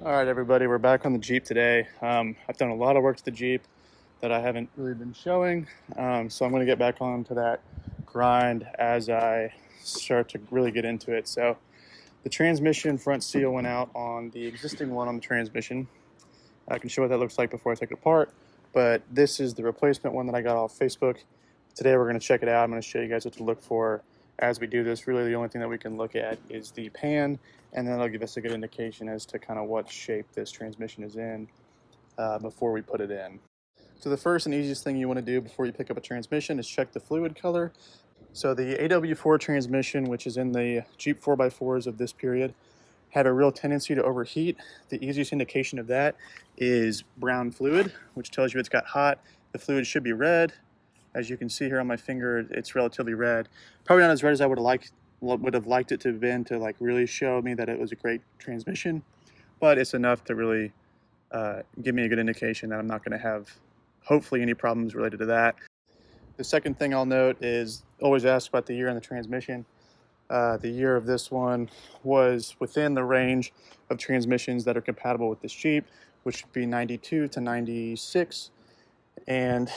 All right, everybody, we're back on the Jeep today. I've done a lot of work to the Jeep that I haven't really been showing, so I'm going to get back onto that grind as I start to really get into it. So the transmission front seal went out on the existing one on the transmission. I can show what that looks like before I take it apart, but this is the replacement one that I got off Facebook. Today we're going to check it out. I'm going to show you guys what to look for as we do this. Really the only thing that we can look at is the pan, and then it'll give us a good indication as to kind of what shape this transmission is in before we put it in. So the first and easiest thing you want to do before you pick up a transmission is check the fluid color. So the AW4 transmission, which is in the Jeep 4x4s of this period, have a real tendency to overheat. The easiest indication of that is brown fluid, which tells you it's got hot. The fluid should be red. As you can see here on my finger, it's relatively red. Probably not as red as I would have liked it to have been to like really show me that it was a great transmission, but it's enough to really give me a good indication that I'm not going to have, hopefully, any problems related to that. The second thing I'll note is always ask about the year on the transmission. The year of this one was within the range of transmissions that are compatible with this Jeep, which would be 92 to 96. And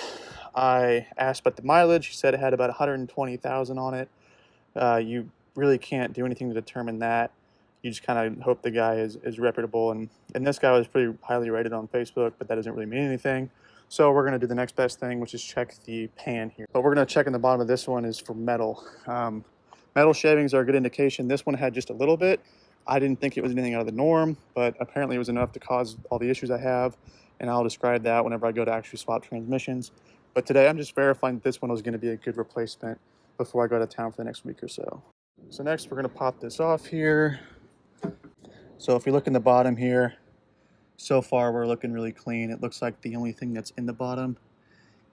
I asked about the mileage. He said it had about 120,000 on it. You really can't do anything to determine that. You just kind of hope the guy is reputable. And this guy was pretty highly rated on Facebook, but that doesn't really mean anything. So we're going to do the next best thing, which is check the pan here. But we're going to check in the bottom of this one is for metal. Metal shavings are a good indication. This one had just a little bit. I didn't think it was anything out of the norm, but apparently it was enough to cause all the issues I have, and I'll describe that whenever I go to actually swap transmissions. But today I'm just verifying that this one was going to be a good replacement before I go to town for the next week or so. So next we're going to pop this off here. So if you look in the bottom here, so far we're looking really clean. It looks like the only thing that's in the bottom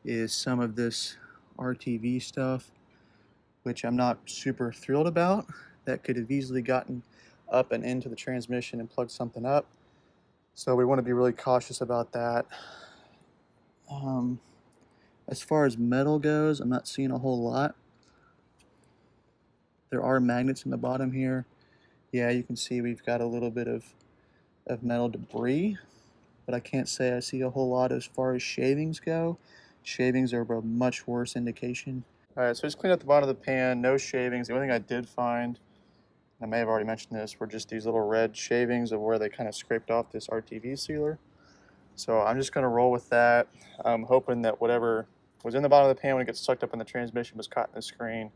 is some of this RTV stuff, which I'm not super thrilled about. That could have easily gotten up and into the transmission and plugged something up. So we want to be really cautious about that. As far as metal goes, I'm not seeing a whole lot. There are magnets in the bottom here. Yeah, you can see we've got a little bit of metal debris, but I can't say I see a whole lot as far as shavings go. Shavings are a much worse indication. All right, so just clean up the bottom of the pan, no shavings. The only thing I did find, I may have already mentioned this, were just these little red shavings of where they kind of scraped off this RTV sealer. So I'm just gonna roll with that. I'm hoping that whatever was in the bottom of the pan when it gets sucked up in the transmission was caught in the screen.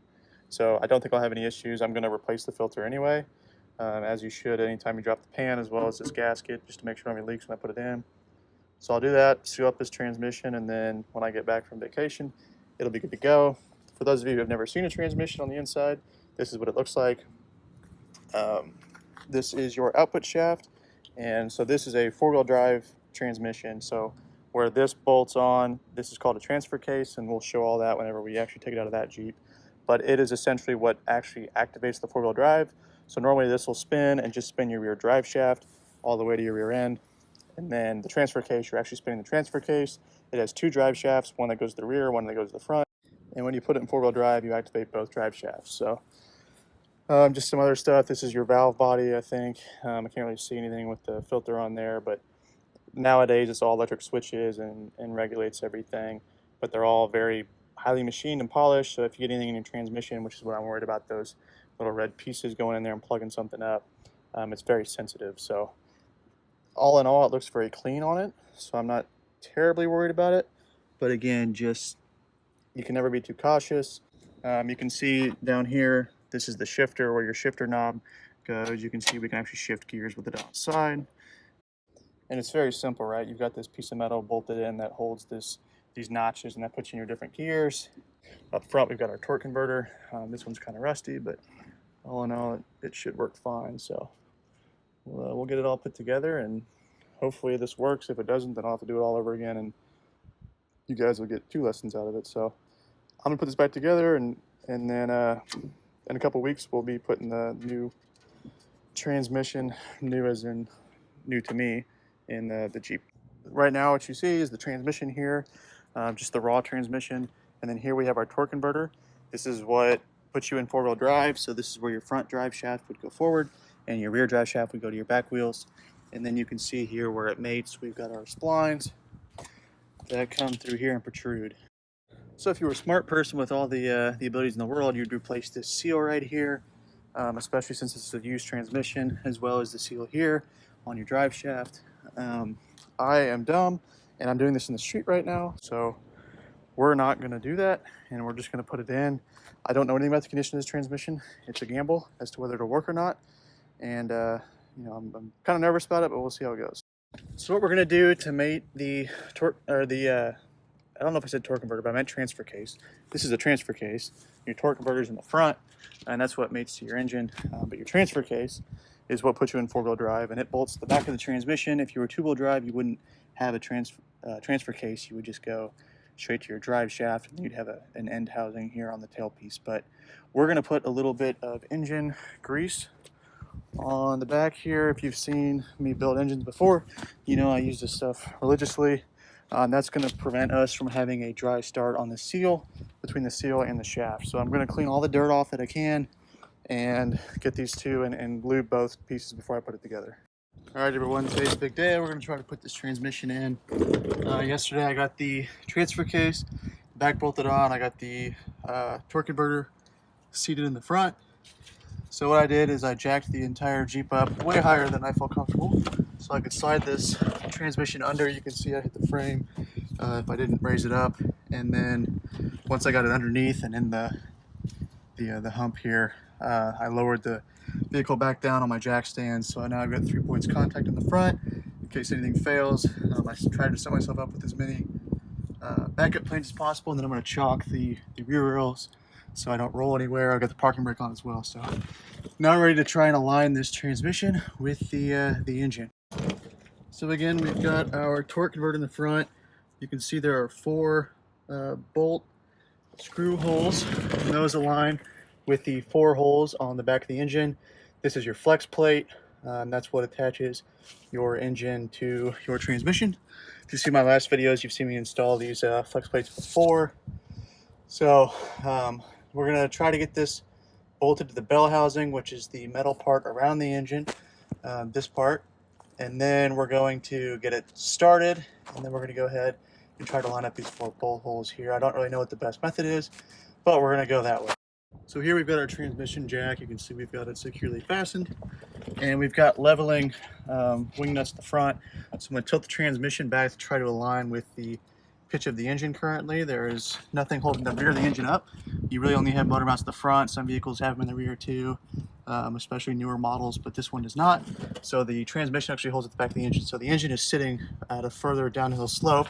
So I don't think I'll have any issues. I'm gonna replace the filter anyway, as you should anytime you drop the pan, as well as this gasket, just to make sure I don't have any leaks when I put it in. So I'll do that, seal up this transmission, and then when I get back from vacation, it'll be good to go. For those of you who have never seen a transmission on the inside, this is what it looks like. This is your output shaft, and so this is a four-wheel drive transmission. So where this bolts on, this is called a transfer case, and we'll show all that whenever we actually take it out of that Jeep. But it is essentially what actually activates the four-wheel drive. So normally this will spin and just spin your rear drive shaft all the way to your rear end. And then the transfer case, you're actually spinning the transfer case. It has two drive shafts, one that goes to the rear, one that goes to the front. And when you put it in four-wheel drive, you activate both drive shafts. So just some other stuff. This is your valve body, I think. I can't really see anything with the filter on there, but nowadays it's all electric switches and regulates everything. But they're all very highly machined and polished. So if you get anything in your transmission, which is what I'm worried about, those little red pieces going in there and plugging something up, it's very sensitive. So all in all, it looks very clean on it, so I'm not terribly worried about it. But again, just you can never be too cautious. You can see down here, this is the shifter where your shifter knob goes. You can see we can actually shift gears with it outside. And it's very simple, right? You've got this piece of metal bolted in that holds these notches, and that puts you in your different gears. Up front, we've got our torque converter. This one's kind of rusty, but all in all, it should work fine. So we'll get it all put together, and hopefully this works. If it doesn't, then I'll have to do it all over again, and you guys will get 2 lessons out of it. So I'm gonna put this back together, and then in a couple weeks we'll be putting the new transmission, new as in new to me, in the Jeep. Right now what you see is the transmission here, just the raw transmission, and then here we have our torque converter. This is what puts you in four-wheel drive. So this is where your front drive shaft would go forward and your rear drive shaft would go to your back wheels. And then you can see here where it mates, we've got our splines that come through here and protrude. So if you were a smart person with all the abilities in the world, you'd replace this seal right here, especially since it's a used transmission, as well as the seal here on your drive shaft. I am dumb, and I'm doing this in the street right now, so we're not going to do that, and we're just going to put it in. I don't know anything about the condition of this transmission. It's a gamble as to whether it'll work or not, and you know, I'm kind of nervous about it, but we'll see how it goes. So what we're going to do to mate the torque, or the I don't know if I said torque converter, but I meant transfer case. This is a transfer case. Your torque converter is in the front, and that's what mates to your engine. But your transfer case is what puts you in four-wheel drive, and it bolts to the back of the transmission. If you were two-wheel drive, you wouldn't have a transfer case. You would just go straight to your drive shaft, and you'd have an end housing here on the tailpiece. But we're going to put a little bit of engine grease on the back here. If you've seen me build engines before, you know I use this stuff religiously. That's going to prevent us from having a dry start on the seal, between the seal and the shaft. So I'm going to clean all the dirt off that I can and get these two and lube both pieces before I put it together. All right, everyone, today's a big day. We're going to try to put this transmission in. Yesterday I got the transfer case back bolted on. I got the torque converter seated in the front. So what I did is I jacked the entire Jeep up way higher than I felt comfortable, so I could slide this transmission under. You can see I hit the frame if I didn't raise it up, and then once I got it underneath and in the hump here, I lowered the vehicle back down on my jack stand. So now I've got 3 points contact in the front in case anything fails. I tried to set myself up with as many backup planes as possible, and then I'm going to chalk the rear rails so I don't roll anywhere. I've got the parking brake on as well. So now I'm ready to try and align this transmission with the engine. So again, we've got our torque converter in the front. You can see there are 4 bolt screw holes, and those align with the 4 holes on the back of the engine. This is your flex plate. That's what attaches your engine to your transmission. If you see my last videos, you've seen me install these flex plates before. So we're going to try to get this bolted to the bell housing, which is the metal part around the engine, this part, and then we're going to get it started, and then we're going to go ahead and try to line up these 4 bolt holes here. I don't really know what the best method is, but we're going to go that way. So here we've got our transmission jack. You can see we've got it securely fastened, and we've got leveling wing nuts at the front. So I'm going to tilt the transmission back to try to align with the pitch of the engine currently. There is nothing holding the rear of the engine up. You really only have motor mounts at the front. Some vehicles have them in the rear too, especially newer models, but this one does not. So the transmission actually holds at the back of the engine. So the engine is sitting at a further downhill slope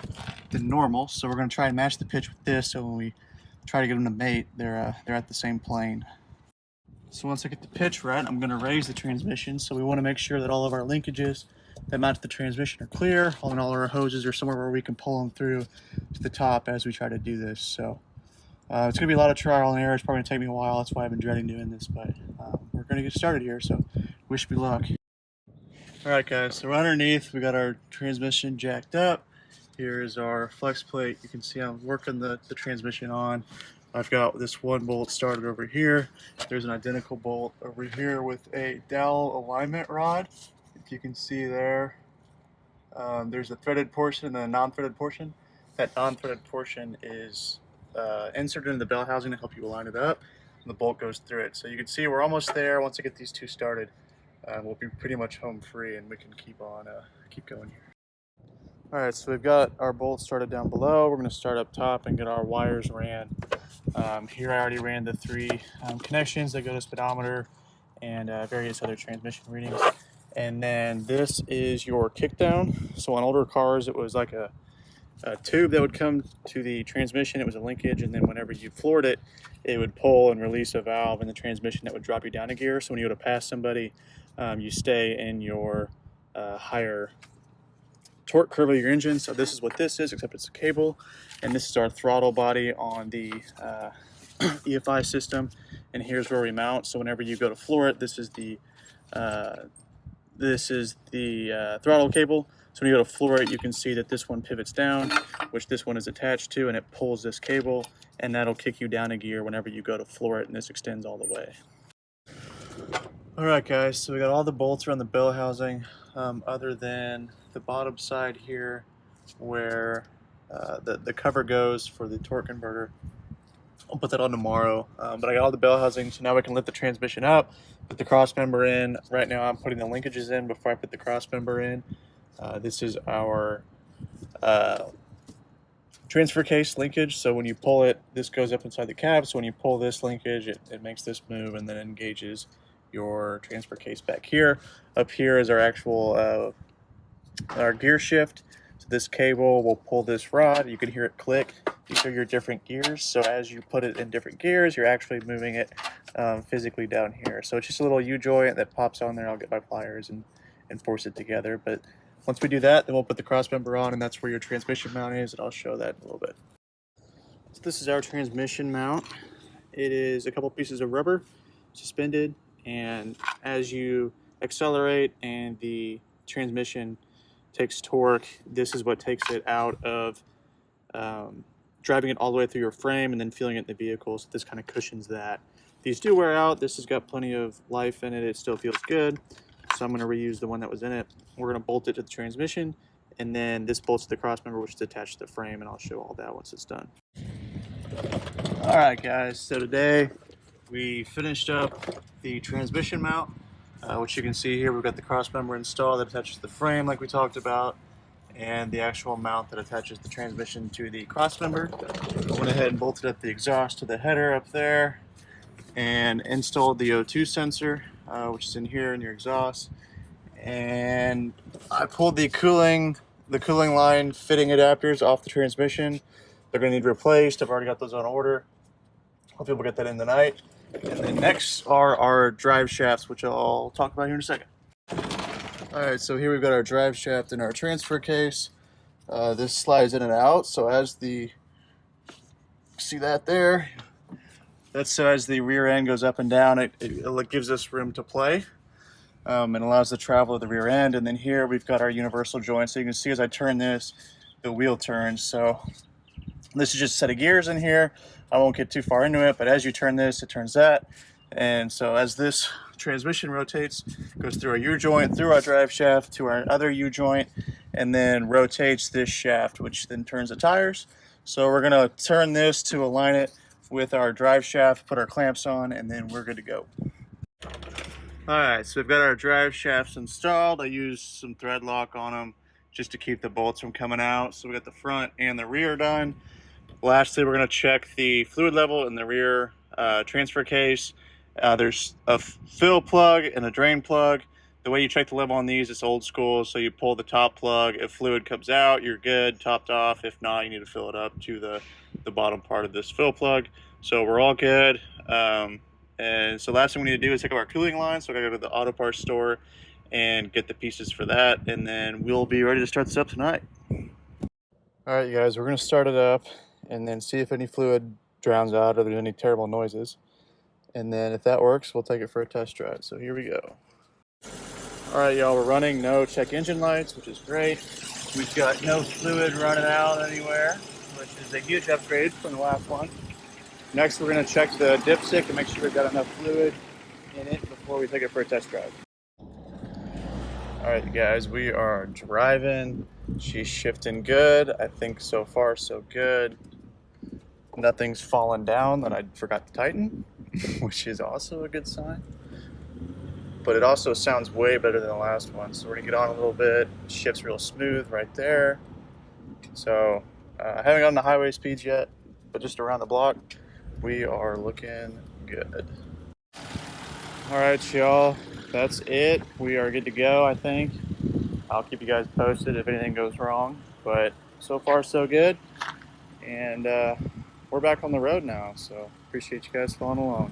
than normal. So we're going to try and match the pitch with this, so when we try to get them to mate, they're at the same plane. So once I get the pitch right, I'm going to raise the transmission. So we want to make sure that all of our linkages that mount to the transmission are clear, and all our hoses are somewhere where we can pull them through to the top as we try to do this. So it's going to be a lot of trial and error. It's probably going to take me a while. That's why I've been dreading doing this, but we're going to get started here, so wish me luck. All right, guys, so we're underneath. We got our transmission jacked up. Here is our flex plate. You can see I'm working the transmission on. I've got this 1 bolt started over here. There's an identical bolt over here with a dowel alignment rod. If you can see there, there's a threaded portion and then a non-threaded portion. That non-threaded portion is inserted into the bell housing to help you align it up, and the bolt goes through it. So you can see we're almost there. Once I get these 2 started, we'll be pretty much home free, and we can keep going here. All right, so we've got our bolts started down below. We're going to start up top and get our wires ran. Here I already ran the 3 connections that go to speedometer and various other transmission readings. And then this is your kickdown. So on older cars, it was like a tube that would come to the transmission. It was a linkage, and then whenever you floored it, it would pull and release a valve in the transmission that would drop you down a gear. So when you go to pass somebody, you stay in your higher torque curve of your engine. So this is what this is, except it's a cable, and this is our throttle body on the EFI system, and here's where we mount. So whenever you go to floor it, this is the throttle cable. So when you go to floor it, you can see that this one pivots down, which this one is attached to, and it pulls this cable, and that'll kick you down a gear whenever you go to floor it, and this extends all the way. Alright guys, so we got all the bolts around the bell housing, other than the bottom side here where the cover goes for the torque converter. I'll put that on tomorrow, but I got all the bell housing, so now we can lift the transmission up, put the cross member in. Right now I'm putting the linkages in before I put the cross member in. This is our transfer case linkage, so when you pull it, this goes up inside the cab, so when you pull this linkage, it makes this move and then engages your transfer case back here. Up here is our actual our gear shift. So this cable will pull this rod. You can hear it click. These are your different gears. So as you put it in different gears, you're actually moving it physically down here. So it's just a little U-joint that pops on there. I'll get my pliers and force it together. But once we do that, then we'll put the cross member on, and that's where your transmission mount is, and I'll show that in a little bit. So this is our transmission mount. It is a couple pieces of rubber suspended, and as you accelerate and the transmission takes torque, this is what takes it out of driving it all the way through your frame and then feeling it in the vehicle. So this kind of cushions that. These do wear out. This has got plenty of life in it. It still feels good. So I'm going to reuse the one that was in it. We're going to bolt it to the transmission, and then this bolts to the cross member, which is attached to the frame, and I'll show all that once it's done. All right, guys. So today we finished up the transmission mount, which you can see here. We've got the cross member installed that attaches to the frame like we talked about, and the actual mount that attaches the transmission to the cross member. I went ahead and bolted up the exhaust to the header up there and installed the O2 sensor, which is in here in your exhaust. And I pulled the cooling line fitting adapters off the transmission. They're going to need replaced. I've already got those on order. Hopefully we'll get that in tonight. And then next are our drive shafts, which I'll talk about here in a second. All right, so here we've got our drive shaft in our transfer case. This slides in and out, so as see that there? That's so as the rear end goes up and down, it gives us room to play and allows the travel of the rear end. And then here we've got our universal joint. So you can see as I turn this, the wheel turns. So this is just a set of gears in here. I won't get too far into it, but as you turn this, it turns that. And so as this transmission rotates, it goes through our U-joint, through our drive shaft, to our other U-joint, and then rotates this shaft, which then turns the tires. So we're gonna turn this to align it with our drive shaft, put our clamps on, and then we're good to go. All right, so we've got our drive shafts installed. I used some thread lock on them just to keep the bolts from coming out. So we got the front and the rear done. Lastly, we're going to check the fluid level in the rear transfer case. There's a fill plug and a drain plug. The way you check the level on these is old school. So you pull the top plug. If fluid comes out, you're good, topped off. If not, you need to fill it up to the bottom part of this fill plug. So we're all good. And so last thing we need to do is take up our cooling line. So we're going to go to the auto parts store and get the pieces for that. And then we'll be ready to start this up tonight. All right, you guys, we're going to start it up and then see if any fluid drowns out or there's any terrible noises. And then if that works, we'll take it for a test drive. So here we go. All right, y'all, we're running no check engine lights, which is great. We've got no fluid running out anywhere, which is a huge upgrade from the last one. Next, we're going to check the dipstick and make sure we've got enough fluid in it before we take it for a test drive. All right, guys, we are driving. She's shifting good. I think so far so good. Nothing's fallen down that I forgot to tighten, which is also a good sign. But it also sounds way better than the last one. So we're gonna get on a little bit. Shifts real smooth right there. So I haven't gotten the highway speeds yet, but just around the block, we are looking good. All right, y'all, that's it. We are good to go, I think. I'll keep you guys posted if anything goes wrong, but so far so good. And we're back on the road now, so appreciate you guys following along.